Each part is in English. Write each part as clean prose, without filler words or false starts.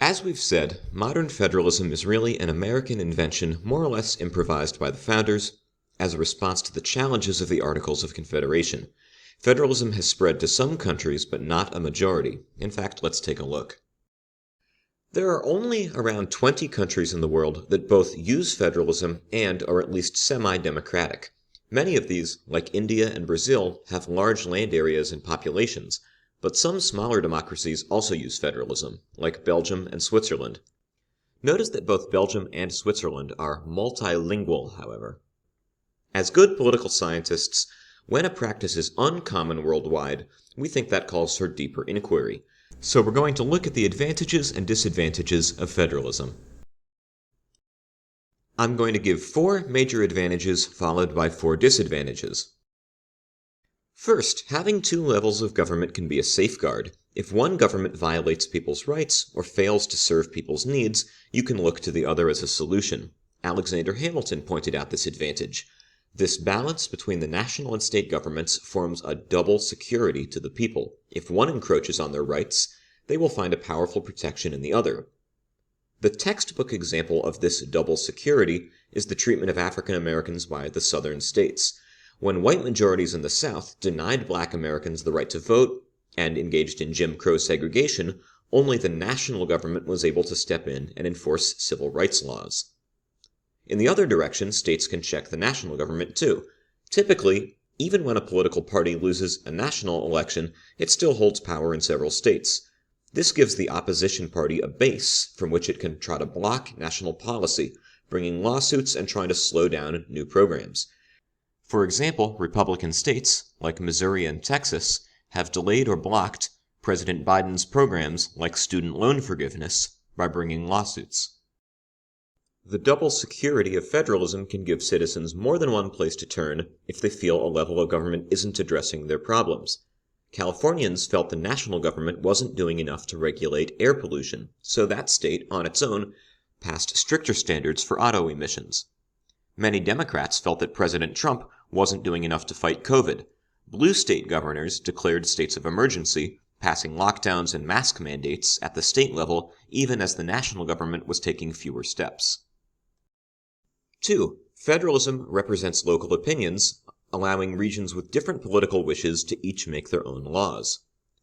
As we've said, modern federalism is really an American invention more or less improvised by the founders as a response to the challenges of the Articles of Confederation. Federalism has spread to some countries, but not a majority. In fact, let's take a look. There are only around 20 countries in the world that both use federalism and are at least semi-democratic. Many of these, like India and Brazil, have large land areas and populations, but some smaller democracies also use federalism, like Belgium and Switzerland. Notice that both Belgium and Switzerland are multilingual, however. As good political scientists, when a practice is uncommon worldwide, we think that calls for deeper inquiry. So we're going to look at the advantages and disadvantages of federalism. I'm going to give 4 major advantages followed by 4 disadvantages. First, having 2 levels of government can be a safeguard. If one government violates people's rights or fails to serve people's needs, you can look to the other as a solution. Alexander Hamilton pointed out this advantage. This balance between the national and state governments forms a double security to the people. If one encroaches on their rights, they will find a powerful protection in the other. The textbook example of this double security is the treatment of African Americans by the southern states. When white majorities in the South denied black Americans the right to vote and engaged in Jim Crow segregation, only the national government was able to step in and enforce civil rights laws. In the other direction, states can check the national government too. Typically, even when a political party loses a national election, it still holds power in several states. This gives the opposition party a base from which it can try to block national policy, bringing lawsuits and trying to slow down new programs. For example, Republican states, like Missouri and Texas, have delayed or blocked President Biden's programs like student loan forgiveness by bringing lawsuits. The double security of federalism can give citizens more than one place to turn if they feel a level of government isn't addressing their problems. Californians felt the national government wasn't doing enough to regulate air pollution, so that state, on its own, passed stricter standards for auto emissions. Many Democrats felt that President Trump wasn't doing enough to fight COVID. Blue state governors declared states of emergency, passing lockdowns and mask mandates at the state level even as the national government was taking fewer steps. 2. Federalism represents local opinions, allowing regions with different political wishes to each make their own laws.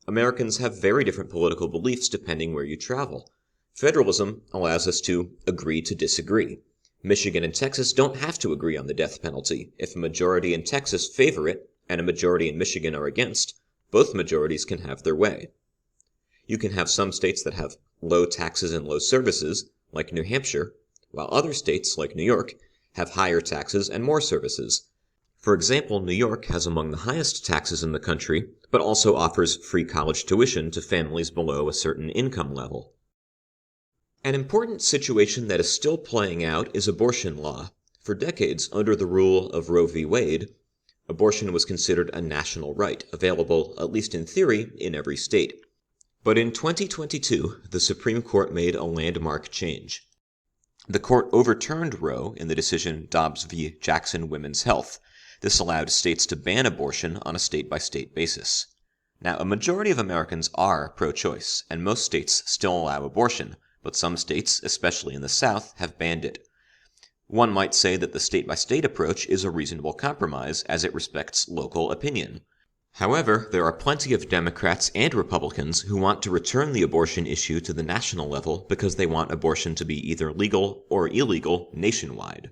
Americans have very different political beliefs depending where you travel. Federalism allows us to agree to disagree. Michigan and Texas don't have to agree on the death penalty. If a majority in Texas favor it and a majority in Michigan are against, both majorities can have their way. You can have some states that have low taxes and low services, like New Hampshire, while other states, like New York, have higher taxes and more services. For example, New York has among the highest taxes in the country, but also offers free college tuition to families below a certain income level. An important situation that is still playing out is abortion law. For decades, under the rule of Roe v. Wade, abortion was considered a national right, available, at least in theory, in every state. But in 2022, the Supreme Court made a landmark change. The court overturned Roe in the decision Dobbs v. Jackson Women's Health. This allowed states to ban abortion on a state-by-state basis. Now, a majority of Americans are pro-choice, and most states still allow abortion, but some states, especially in the South, have banned it. One might say that the state-by-state approach is a reasonable compromise as it respects local opinion. However, there are plenty of Democrats and Republicans who want to return the abortion issue to the national level because they want abortion to be either legal or illegal nationwide.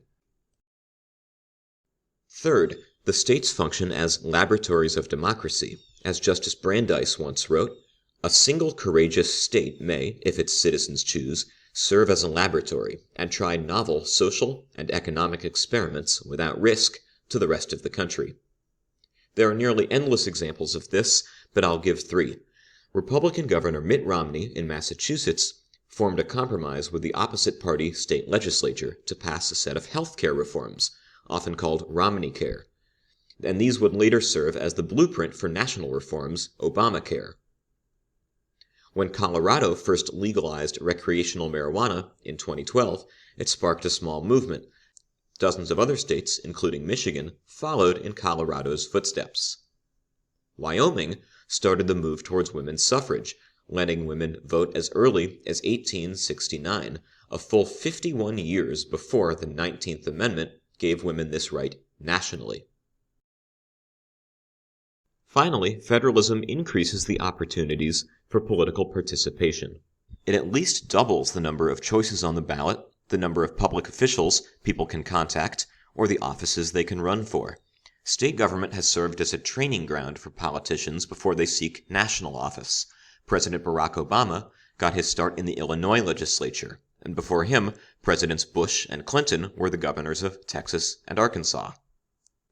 Third, the states function as laboratories of democracy. As Justice Brandeis once wrote, "A single courageous state may, if its citizens choose, serve as a laboratory and try novel social and economic experiments without risk to the rest of the country." There are nearly endless examples of this, but I'll give 3. Republican Governor Mitt Romney in Massachusetts formed a compromise with the opposite party state legislature to pass a set of health care reforms, often called Romneycare, and these would later serve as the blueprint for national reforms, Obamacare. When Colorado first legalized recreational marijuana in 2012, it sparked a small movement. Dozens of other states, including Michigan, followed in Colorado's footsteps. Wyoming started the move towards women's suffrage. letting women vote as early as 1869, a full 51 years before the 19th Amendment gave women this right nationally. Finally, federalism increases the opportunities for political participation. It at least doubles the number of choices on the ballot, the number of public officials people can contact, or the offices they can run for. State government has served as a training ground for politicians before they seek national office. President Barack Obama got his start in the Illinois legislature, and before him, Presidents Bush and Clinton were the governors of Texas and Arkansas.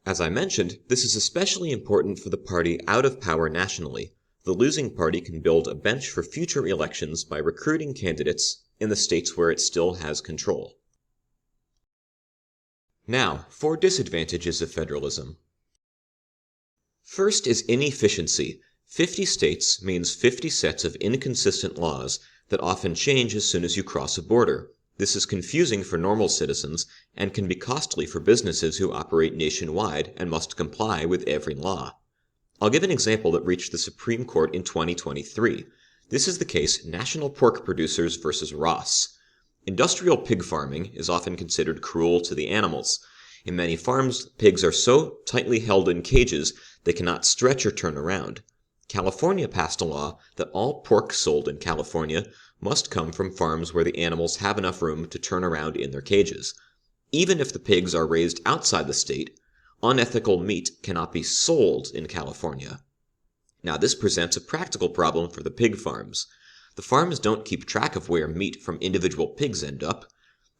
As I mentioned, this is especially important for the party out of power nationally. The losing party can build a bench for future elections by recruiting candidates in the states where it still has control. Now, for disadvantages of federalism. First is inefficiency. 50 states means 50 sets of inconsistent laws that often change as soon as you cross a border. This is confusing for normal citizens and can be costly for businesses who operate nationwide and must comply with every law. I'll give an example that reached the Supreme Court in 2023. This is the case National Pork Producers versus Ross. Industrial pig farming is often considered cruel to the animals. In many farms, pigs are so tightly held in cages they cannot stretch or turn around. California passed a law that all pork sold in California must come from farms where the animals have enough room to turn around in their cages. Even if the pigs are raised outside the state, unethical meat cannot be sold in California. Now, this presents a practical problem for the pig farms. The farms don't keep track of where meat from individual pigs end up.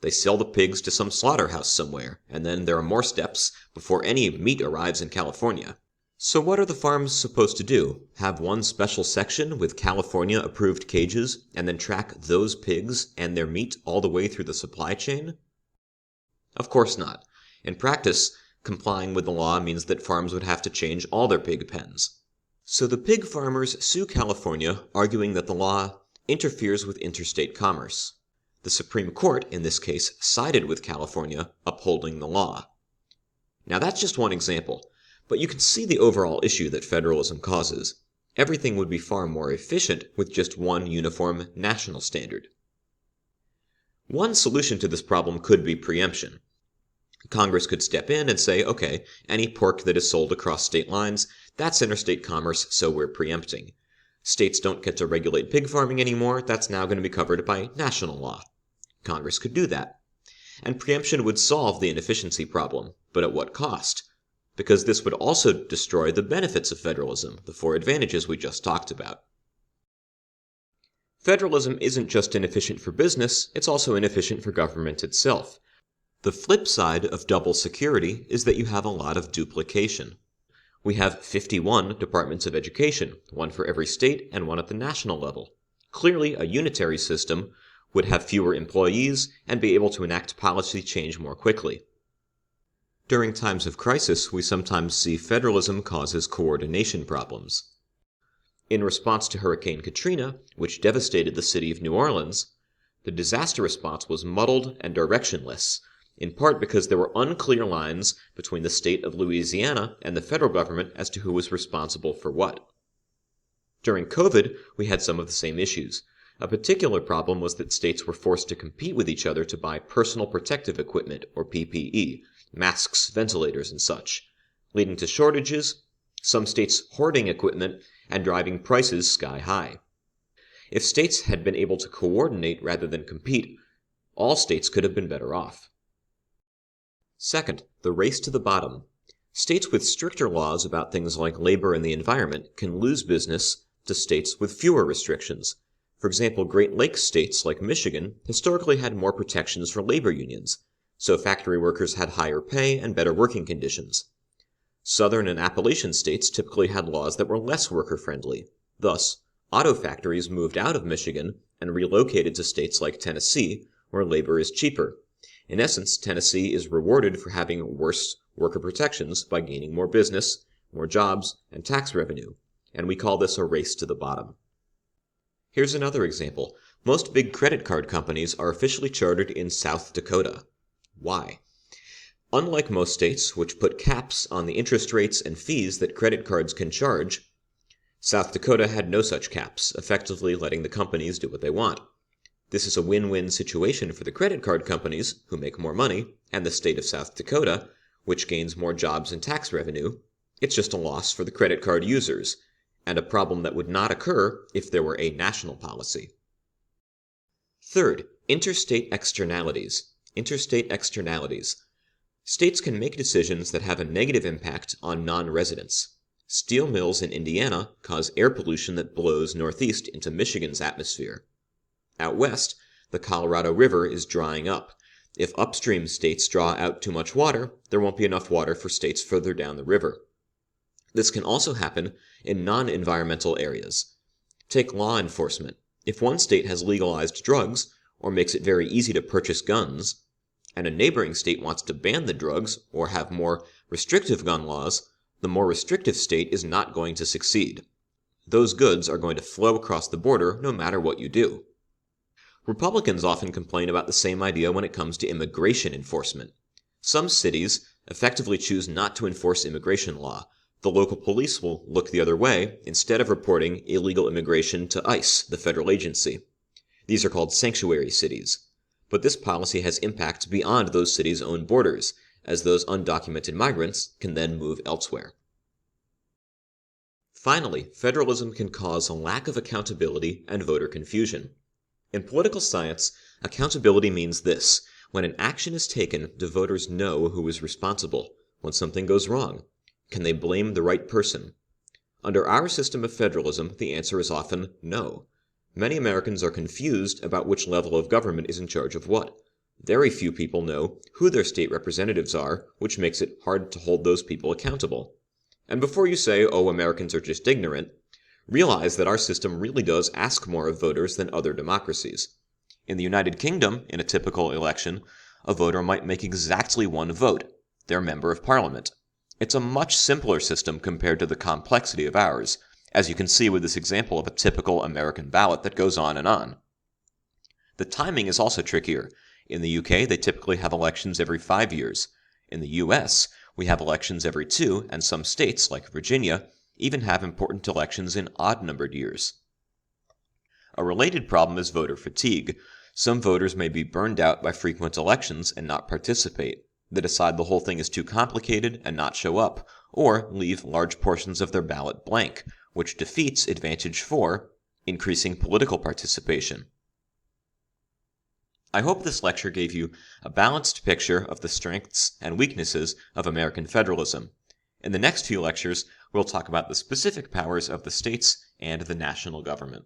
They sell the pigs to some slaughterhouse somewhere, and then there are more steps before any meat arrives in California. So what are the farms supposed to do? Have one special section with California-approved cages and then track those pigs and their meat all the way through the supply chain? Of course not. In practice, complying with the law means that farms would have to change all their pig pens. So the pig farmers sue California, arguing that the law interferes with interstate commerce. The Supreme Court, in this case, sided with California, upholding the law. Now that's just one example. But you can see the overall issue that federalism causes. Everything would be far more efficient with just one uniform national standard. One solution to this problem could be preemption. Congress could step in and say, okay, any pork that is sold across state lines, that's interstate commerce, so we're preempting. States don't get to regulate pig farming anymore, that's now going to be covered by national law. Congress could do that. And preemption would solve the inefficiency problem, but at what cost? Because this would also destroy the benefits of federalism, the four advantages we just talked about. Federalism isn't just inefficient for business, it's also inefficient for government itself. The flip side of double security is that you have a lot of duplication. We have 51 departments of education, one for every state and one at the national level. Clearly, a unitary system would have fewer employees and be able to enact policy change more quickly. During times of crisis, we sometimes see federalism causes coordination problems. In response to Hurricane Katrina, which devastated the city of New Orleans, the disaster response was muddled and directionless, in part because there were unclear lines between the state of Louisiana and the federal government as to who was responsible for what. During COVID, we had some of the same issues. A particular problem was that states were forced to compete with each other to buy personal protective equipment, or PPE, masks, ventilators, and such, leading to shortages, some states hoarding equipment, and driving prices sky high. If states had been able to coordinate rather than compete, all states could have been better off. Second, the race to the bottom. States with stricter laws about things like labor and the environment can lose business to states with fewer restrictions. For example, Great Lakes states like Michigan historically had more protections for labor unions, so factory workers had higher pay and better working conditions. Southern and Appalachian states typically had laws that were less worker-friendly. Thus, auto factories moved out of Michigan and relocated to states like Tennessee, where labor is cheaper. In essence, Tennessee is rewarded for having worse worker protections by gaining more business, more jobs, and tax revenue, and we call this a race to the bottom. Here's another example. Most big credit card companies are officially chartered in South Dakota. Why? Unlike most states, which put caps on the interest rates and fees that credit cards can charge, South Dakota had no such caps, effectively letting the companies do what they want. This is a win-win situation for the credit card companies, who make more money, and the state of South Dakota, which gains more jobs and tax revenue. It's just a loss for the credit card users, and a problem that would not occur if there were a national policy. Third, interstate externalities. Interstate externalities. States can make decisions that have a negative impact on non-residents. Steel mills in Indiana cause air pollution that blows northeast into Michigan's atmosphere. Out west, the Colorado River is drying up. If upstream states draw out too much water, there won't be enough water for states further down the river. This can also happen in non-environmental areas. Take law enforcement. If one state has legalized drugs, or makes it very easy to purchase guns, and a neighboring state wants to ban the drugs or have more restrictive gun laws, the more restrictive state is not going to succeed. Those goods are going to flow across the border no matter what you do. Republicans often complain about the same idea when it comes to immigration enforcement. Some cities effectively choose not to enforce immigration law. The local police will look the other way instead of reporting illegal immigration to ICE, the federal agency. These are called sanctuary cities. But this policy has impact beyond those cities' own borders, as those undocumented migrants can then move elsewhere. Finally, federalism can cause a lack of accountability and voter confusion. In political science, accountability means this: when an action is taken, do voters know who is responsible? When something goes wrong, can they blame the right person? Under our system of federalism, the answer is often no. Many Americans are confused about which level of government is in charge of what. Very few people know who their state representatives are, which makes it hard to hold those people accountable. And before you say, oh, Americans are just ignorant, realize that our system really does ask more of voters than other democracies. In the United Kingdom, in a typical election, a voter might make exactly one vote, their member of parliament. It's a much simpler system compared to the complexity of ours, as you can see with this example of a typical American ballot that goes on and on. The timing is also trickier. In the UK, they typically have elections every 5 years. In the US, we have elections every 2, and some states, like Virginia, even have important elections in odd-numbered years. A related problem is voter fatigue. Some voters may be burned out by frequent elections and not participate. They decide the whole thing is too complicated and not show up, or leave large portions of their ballot blank, which defeats advantage 4, increasing political participation. I hope this lecture gave you a balanced picture of the strengths and weaknesses of American federalism. In the next few lectures, we'll talk about the specific powers of the states and the national government.